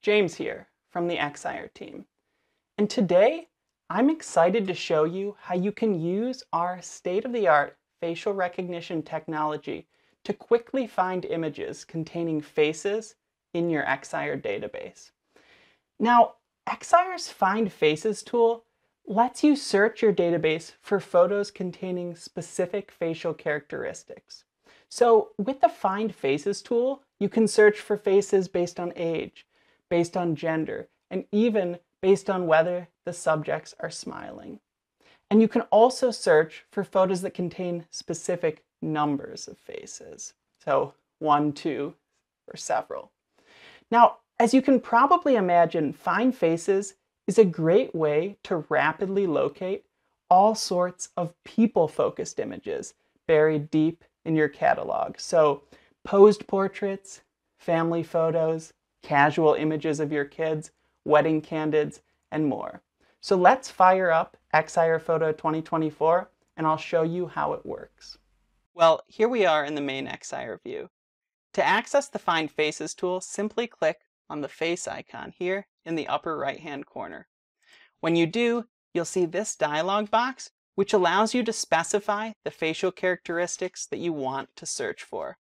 James here from the Excire team. And today, I'm excited to show you how you can use our state-of-the-art facial recognition technology to quickly find images containing faces in your Excire database. Now, Excire's Find Faces tool lets you search your database for photos containing specific facial characteristics. So with the Find Faces tool, you can search for faces based on age, based on gender, and even based on whether the subjects are smiling. And you can also search for photos that contain specific numbers of faces. So 1, 2, or several. Now, as you can probably imagine, Find Faces is a great way to rapidly locate all sorts of people-focused images buried deep in your catalog. So posed portraits, family photos, casual images of your kids, wedding candids, and more. So let's fire up Excire Foto 2024 and I'll show you how it works. Well, here we are in the main Excire view. To access the Find Faces tool, simply click on the face icon here in the upper right-hand corner. When you do, you'll see this dialog box, which allows you to specify the facial characteristics that you want to search for.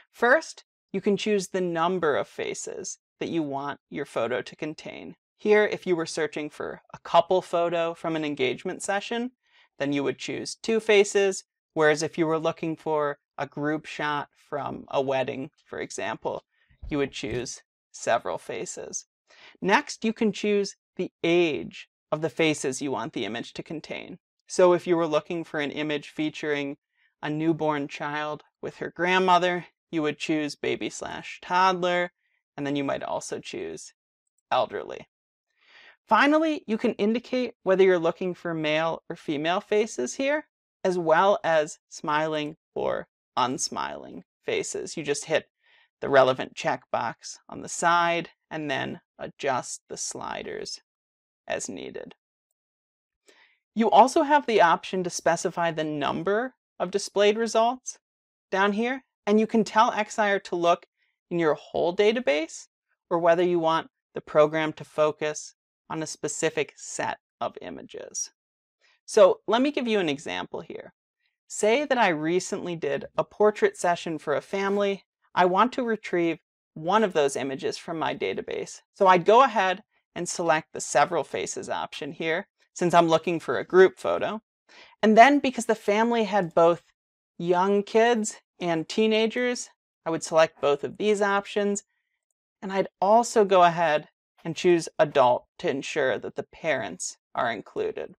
First, you can choose the number of faces that you want your photo to contain. Here, if you were searching for a couple photo from an engagement session, then you would choose 2 faces, whereas if you were looking for a group shot from a wedding, for example, you would choose several faces. Next, you can choose the age of the faces you want the image to contain. So if you were looking for an image featuring a newborn child with her grandmother, you would choose baby/toddler, and then you might also choose elderly. Finally, you can indicate whether you're looking for male or female faces here, as well as smiling or unsmiling faces. You just hit the relevant checkbox on the side and then adjust the sliders as needed. You also have the option to specify the number of displayed results down here, and you can tell Excire to look in your whole database or whether you want the program to focus on a specific set of images. So let me give you an example here. Say that I recently did a portrait session for a family. I want to retrieve one of those images from my database. So I'd go ahead and select the Several Faces option here, since I'm looking for a group photo. And then because the family had both young kids and teenagers, I would select both of these options. And I'd also go ahead and choose adult to ensure that the parents are included.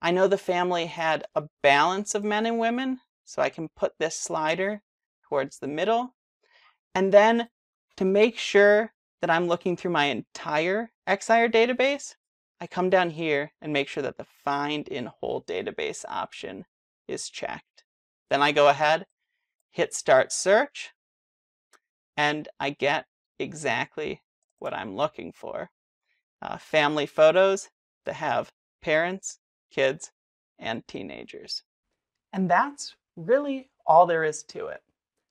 I know the family had a balance of men and women, so I can put this slider towards the middle. And then to make sure that I'm looking through my entire Excire database, I come down here and make sure that the Find in Whole Database option is checked. Then I go ahead, hit Start Search, and I get exactly what I'm looking for. Family photos that have parents, kids, and teenagers. And that's really all there is to it.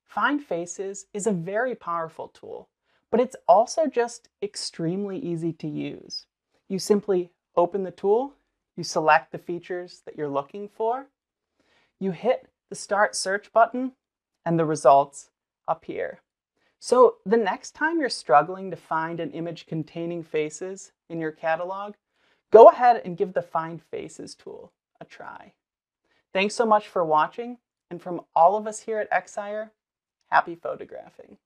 Find Faces is a very powerful tool, but it's also just extremely easy to use. You simply open the tool, you select the features that you're looking for, you hit the Start Search button, and the results appear. So the next time you're struggling to find an image containing faces in your catalog, go ahead and give the Find Faces tool a try. Thanks so much for watching, and from all of us here at Excire, happy photographing.